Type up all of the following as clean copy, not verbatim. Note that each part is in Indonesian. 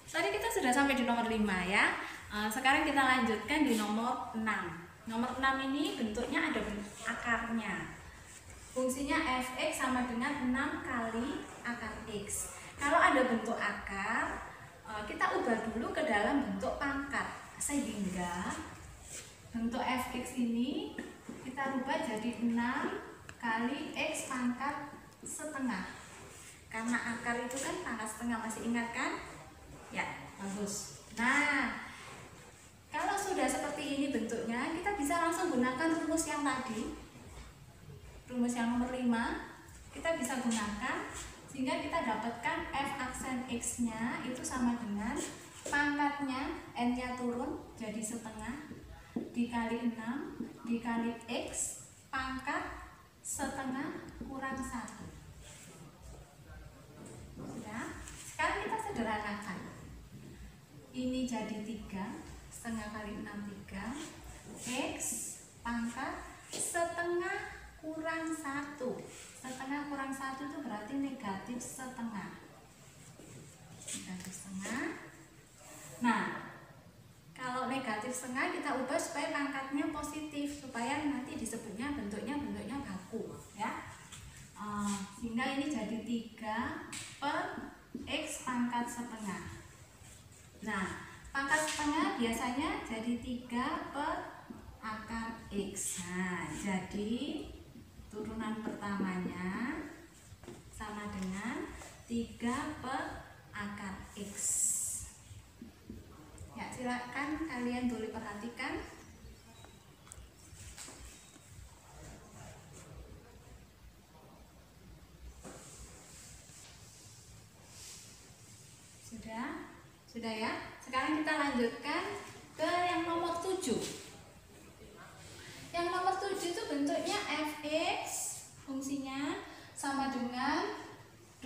Tadi kita sudah sampai di nomor 5 ya. Sekarang kita lanjutkan di nomor 6. Nomor 6 ini bentuknya ada akarnya. Fungsinya fx sama dengan 6 kali akar x. Kalau ada bentuk akar, kita ubah dulu ke dalam bentuk pangkat. Sehingga bentuk fx ini kita rubah jadi 6 kali x pangkat setengah. Karena akar itu kan pangkat setengah, masih ingat kan? Ya, bagus. Nah, kalau sudah seperti ini bentuknya, kita bisa langsung gunakan rumus yang tadi. Rumus yang nomor 5, kita bisa gunakan sehingga kita dapatkan f aksen x-nya itu sama dengan pangkatnya, n-nya turun jadi setengah dikali 6 dikali x pangkat setengah kurang 1. Sudah? Sekarang kita sederhanakan. Ini jadi 3, setengah kali 6 3, x pangkat setengah kurang 1. Setengah kurang 1 itu berarti negatif setengah. Negatif setengah. Nah, kalau negatif setengah kita ubah supaya pangkatnya positif, supaya nanti disebutnya bentuknya baku ya. Sehingga ini jadi 3 per x pangkat setengah. Nah, pangkat setengah biasanya jadi 3 per akar x. Nah, jadi turunan pertamanya sama dengan 3 per akar x. Ya, silakan kalian boleh perhatikan. Sudah ya? Sekarang kita lanjutkan ke yang nomor 7. Yang nomor 7 itu bentuknya fx, fungsinya sama dengan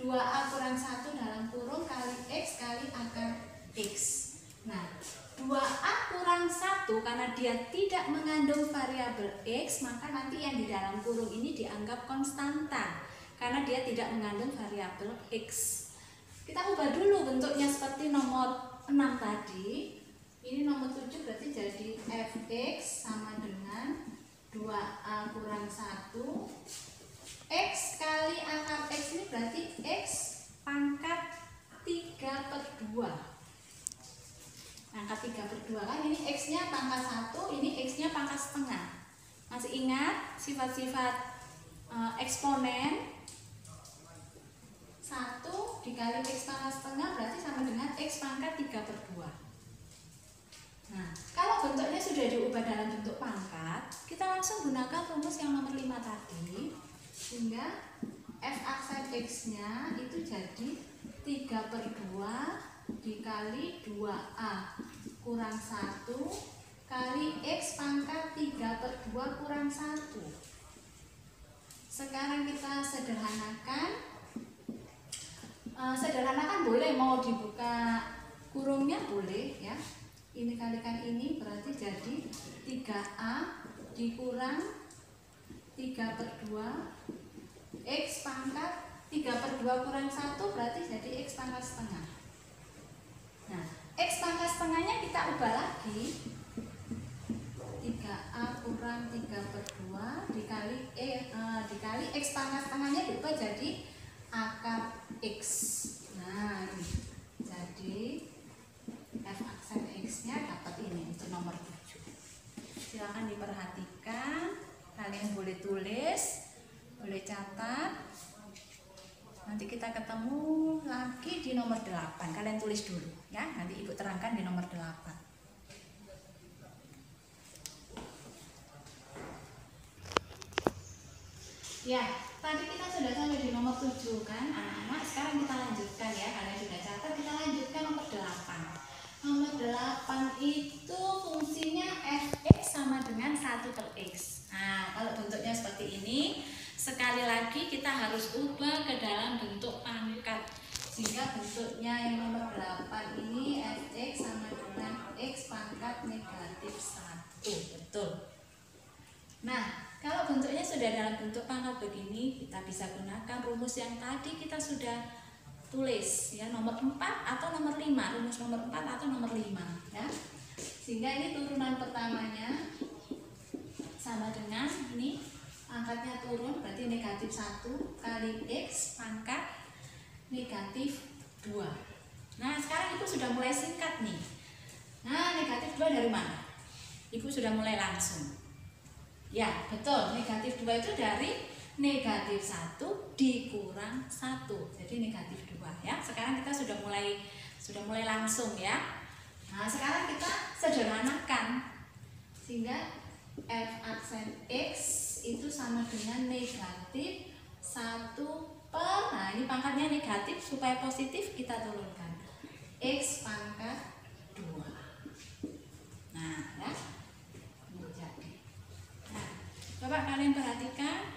2a kurang 1 dalam kurung kali x kali akar x. Nah, 2a kurang 1 karena dia tidak mengandung variabel x, maka nanti yang di dalam kurung ini dianggap konstanta karena dia tidak mengandung variabel x. Kita ubah dulu bentuknya seperti nomor 6 tadi. Ini nomor 7 berarti jadi fx sama dengan 2a kurang 1 x kali akar x ini berarti x pangkat 3 per 2. Pangkat 3 per 2 kan ini x nya pangkat 1, ini x nya pangkat setengah. Masih ingat sifat-sifat eksponen? 1 dikali x pangkat setengah berarti sama dengan x pangkat 3 per 2. Nah, kalau bentuknya sudah diubah dalam bentuk pangkat, kita langsung gunakan rumus yang nomor 5 tadi. Sehingga f aksen x-nya itu jadi 3 per 2 dikali 2a kurang 1 kali x pangkat 3 per 2 kurang 1. Sekarang kita sederhanakan. Sederhanakan boleh, mau dibuka kurungnya boleh ya. Ini kalikan ini berarti jadi 3a dikurang 3 per 2 x pangkat 3 per 2 kurang 1 berarti jadi x pangkat setengah. Nah, x pangkat setengahnya kita ubah lagi, 3a kurang 3 per 2 dikali x pangkat setengahnya diubah jadi akar x. Nah, ini jadi f aksen x-nya dapat ini untuk nomor 7. Silakan diperhatikan, kalian boleh tulis, boleh catat. Nanti kita ketemu lagi di nomor 8. Kalian tulis dulu ya, nanti Ibu terangkan di nomor 8. Ya, tadi kita sudah sampai di nomor 7 kan anak-anak. Sekarang kita lanjutkan ya, kalian sudah catat, kita lanjutkan nomor 8. Nomor 8 itu fungsinya fx sama dengan 1 per x. Nah, kalau bentuknya seperti ini, sekali lagi kita harus ubah ke dalam bentuk pangkat. Sehingga bentuknya yang nomor 8 ini fx sama dengan x pangkat negatif 1. Betul. Nah, kalau bentuknya sudah dalam bentuk pangkat begini, kita bisa gunakan rumus yang tadi kita sudah tulis ya, nomor 4 atau nomor 5, rumus nomor 4 atau nomor 5 ya. Sehingga ini turunan pertamanya sama dengan ini pangkatnya turun, berarti negatif 1 kali X pangkat negatif 2. Nah sekarang Ibu sudah mulai singkat nih. Nah negatif 2 dari mana? Ibu sudah mulai langsung. Ya betul, negatif 2 itu dari negatif 1 dikurang 1. Jadi negatif 2 ya. Sekarang kita sudah mulai langsung ya. Nah sekarang kita sederhanakan. Sehingga f aksen X itu sama dengan negatif 1 per, nah ini pangkatnya negatif, supaya positif kita turunkan X pangkat 2. Nah ya, ini jadi. Nah coba kalian perhatikan,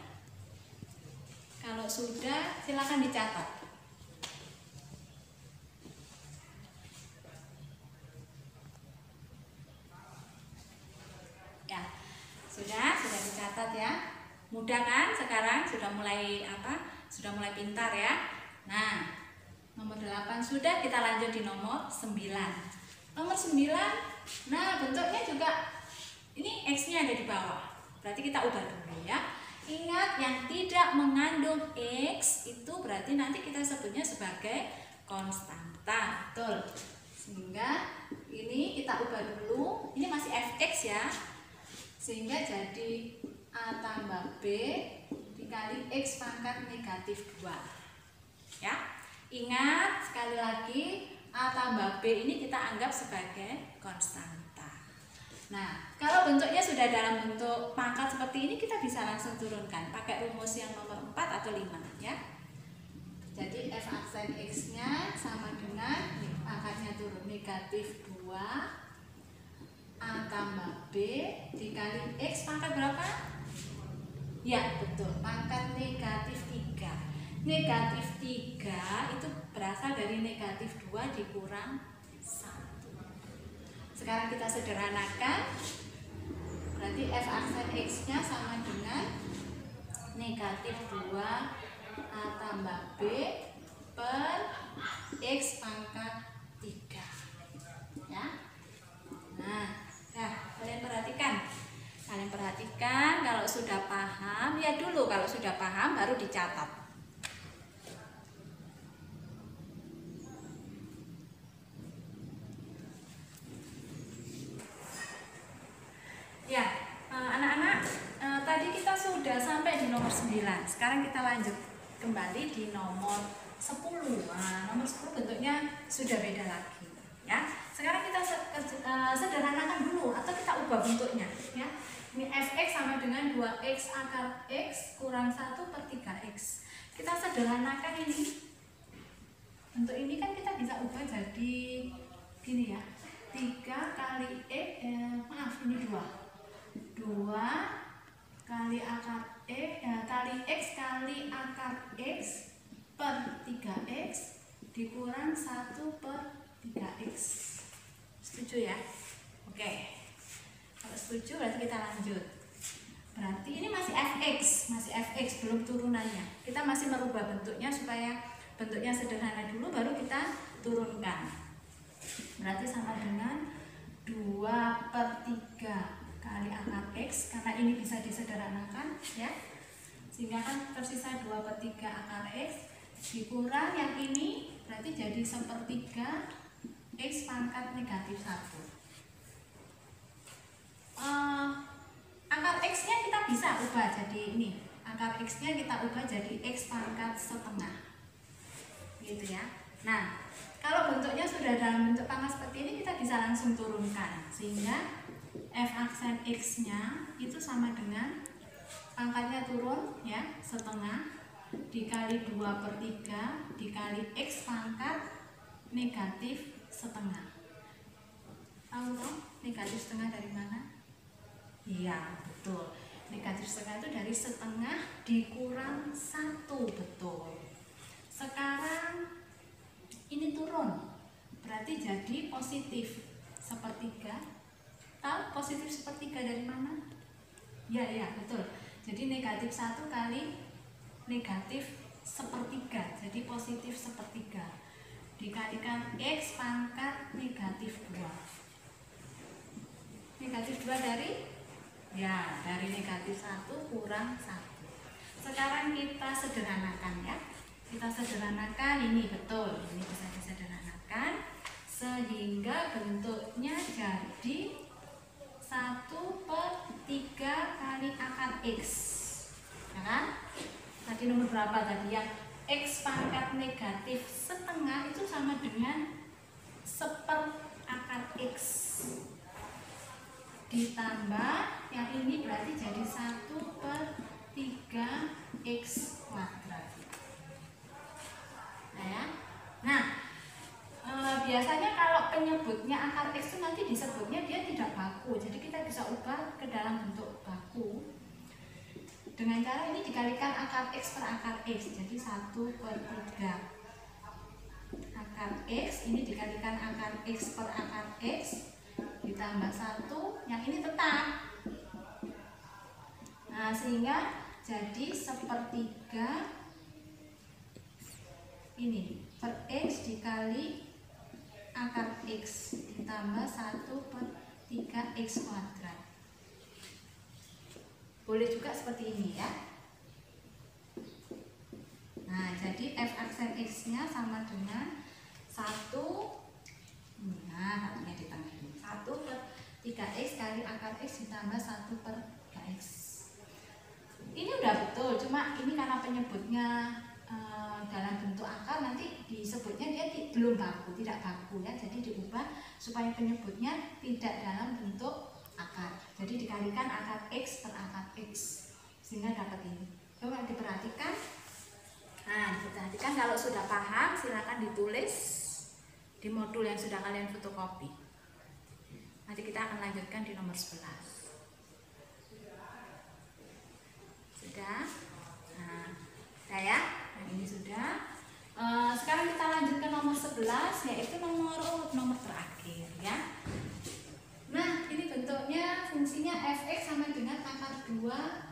kalau sudah silakan dicatat. Ya, sudah dicatat ya. Mudah kan sekarang, sudah mulai sudah mulai pintar ya. Nah nomor 8 sudah, kita lanjut di nomor 9. Nomor 9, nah bentuknya juga ini X nya ada di bawah, berarti kita ubah dulu ya. Ingat, yang tidak mengandung X itu berarti nanti kita sebutnya sebagai konstanta, betul. Sehingga ini kita ubah dulu, ini masih fx ya, sehingga jadi A tambah B dikali X pangkat negatif 2 ya. Ingat sekali lagi, A tambah B ini kita anggap sebagai konstanta. Nah kalau bentuknya sudah dalam bentuk pangkat seperti ini, kita bisa langsung turunkan pakai rumus yang nomor 4 atau 5 ya. Jadi f aksen X nya sama dengan pangkatnya turun negatif 2 A tambah B dikali X pangkat berapa? Ya betul, pangkat negatif 3. Negatif 3 itu berasal dari negatif 2 dikurang 1. Sekarang kita sederhanakan, berarti f aksen X nya sama dengan negatif 2 A tambah B per X pangkat 3 ya. Nah kalian perhatikan kalau sudah paham ya dulu, kalau sudah paham baru dicatat. Ya, anak-anak, tadi kita sudah sampai di nomor 9. Sekarang kita lanjut kembali di nomor 10. Nah, nomor 10 bentuknya sudah beda lagi ya. Sekarang kita sederhanakan dulu atau kita ubah bentuknya ya. Ini fx sama dengan 2x akar x kurang 1 per 3x. Kita sederhanakan ini. Bentuk ini kan kita bisa ubah jadi gini ya. 3 kali x, ini 2 kali akar x, kali x kali akar x per 3x dikurang 1 per 3x. Setuju ya? Oke. Kalau setuju berarti kita lanjut. Berarti ini masih fx, belum turunannya. Kita masih merubah bentuknya supaya bentuknya sederhana dulu, baru kita turunkan. Berarti sama dengan 2 per 3 kali akar x, karena ini bisa disederhanakan ya. Sehingga kan tersisa 2 per 3 akar x dikurang yang ini, berarti jadi 1/3 x pangkat negatif 1. Akar x nya kita bisa ubah jadi ini, akar x nya kita ubah jadi x pangkat setengah gitu ya. Nah kalau bentuknya sudah dalam bentuk pangkat seperti ini, kita bisa langsung turunkan, sehingga f aksen x nya itu sama dengan pangkatnya turun ya, setengah dikali 2 per 3 dikali x pangkat negatif setengah. Tahu dong negatif setengah dari mana? Iya betul, negatif setengah itu dari setengah dikurang 1, betul. Sekarang ini turun, berarti jadi positif 1/3. Tahu positif 1/3 dari mana? Ya betul, jadi negatif 1 kali negatif sepertiga, jadi positif sepertiga dikalikan X pangkat negatif 2. Negatif 2 dari? Ya, dari negatif 1 kurang 1. Sekarang kita sederhanakan ya. Kita sederhanakan, ini betul, ini bisa disederhanakan sehingga bentuknya jadi 1/3 kali akar X, ya kan? Tadi nomor berapa tadi? Yang X pangkat negatif setengah itu sama dengan 1/4 akar X ditambah yang ini berarti jadi 1/3 X kuadrat. Nah, ya. Nah, biasanya kalau penyebutnya akar X itu nanti disebutnya dia tidak baku, jadi kita bisa ubah ke dalam bentuk baku dengan cara ini dikalikan akar X per akar X, jadi 1/3 akar X ini dikalikan akar X per akar X ditambah 1, yang ini tetap. Nah, sehingga jadi 1/3 ini per X dikali akar X ditambah 1/3 X kuadrat. Boleh juga seperti ini ya. Nah, jadi f aksen X nya sama dengan 1, nah satunya di tengah ini, 1/3 X kali akar X ditambah 1/3X. Ini udah betul, cuma ini karena penyebutnya dalam bentuk akar, nanti disebutnya dia belum baku, tidak baku ya, jadi diubah supaya penyebutnya tidak dalam bentuk akar, jadi dikalikan akar X per akar X sehingga dapat ini. Coba diperhatikan. Nah, diperhatikan, kalau sudah paham silakan ditulis di modul yang sudah kalian fotokopi. Nanti kita akan lanjutkan di nomor 11. Sudah? Nah, sudah ya? Nah, ini sudah. Sekarang kita lanjut ke nomor 11, yaitu nomor terakhir ya. Nah, ini bentuknya fungsinya fx sama dengan akar 2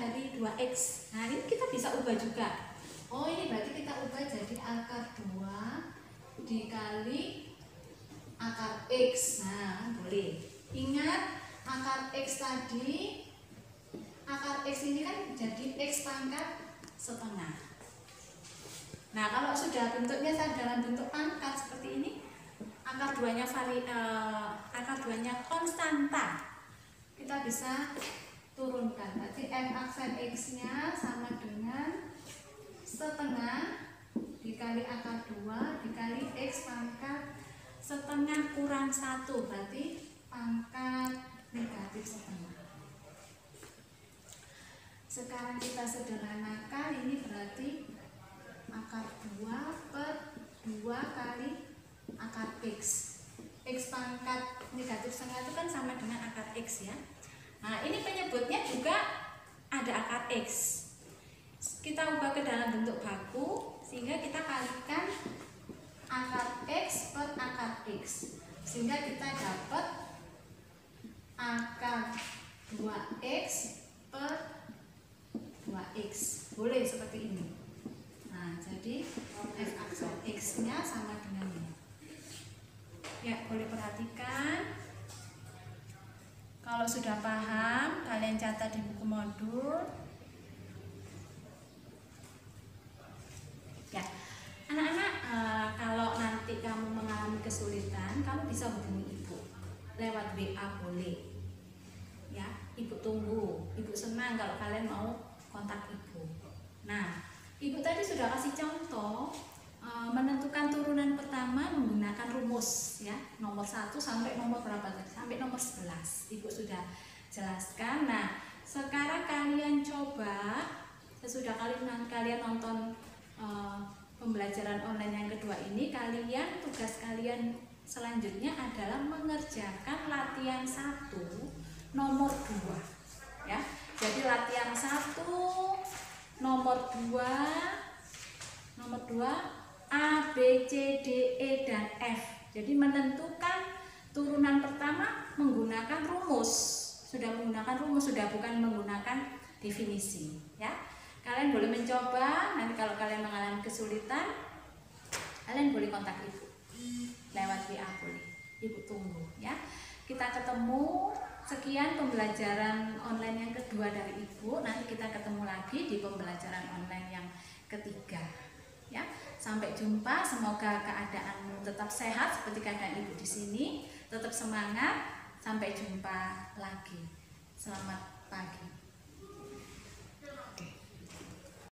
dari 2x. Nah, ini kita bisa ubah juga. Oh, ini berarti kita ubah jadi akar 2 dikali akar x. Nah, boleh. Ingat akar x tadi, akar x ini kan jadi x pangkat setengah. Nah, kalau sudah bentuknya dalam bentuk pangkat seperti ini, akar 2-nya konstanta, kita bisa turunkan. Berarti f aksen X nya sama dengan setengah dikali akar 2 dikali X pangkat setengah kurang 1, berarti pangkat negatif setengah. Sekarang kita sederhanakan, ini berarti akar 2/2 kali akar X. X pangkat negatif setengah itu kan sama dengan akar X ya. Nah, ini penyebutnya juga ada akar X. Kita ubah ke dalam bentuk baku sehingga kita kalikan akar X per akar X, sehingga kita dapat akar 2X per 2X. Boleh seperti ini. Nah, jadi f aksen X nya sama dengan ini. Ya, boleh perhatikan. Kalau sudah paham, kalian catat di buku modul. Ya, anak-anak, kalau nanti kamu mengalami kesulitan, kamu bisa hubungi ibu lewat WA, boleh. Ya, ibu tunggu. Ibu senang kalau kalian mau kontak ibu. Nah, ibu tadi sudah kasih contoh menentukan turunan pertama menggunakan rumus ya, nomor 1 sampai nomor berapa tadi? Sampai nomor 11. Ibu sudah jelaskan. Nah, sekarang kalian coba, sesudah kalian nonton pembelajaran online yang kedua ini, tugas kalian selanjutnya adalah mengerjakan latihan 1 nomor 2 ya. Jadi latihan 1 nomor 2 A, B, C, D, E, dan F. Jadi menentukan turunan pertama menggunakan rumus. Sudah menggunakan rumus, sudah bukan menggunakan definisi ya. Kalian boleh mencoba, nanti kalau kalian mengalami kesulitan, kalian boleh kontak Ibu lewat WA boleh. Ibu tunggu ya. Kita ketemu, sekian pembelajaran online yang kedua dari Ibu. Nanti kita ketemu lagi di pembelajaran online yang ketiga. Ya, sampai jumpa. Semoga keadaanmu tetap sehat seperti keadaan Ibu di sini. Tetap semangat. Sampai jumpa lagi. Selamat pagi.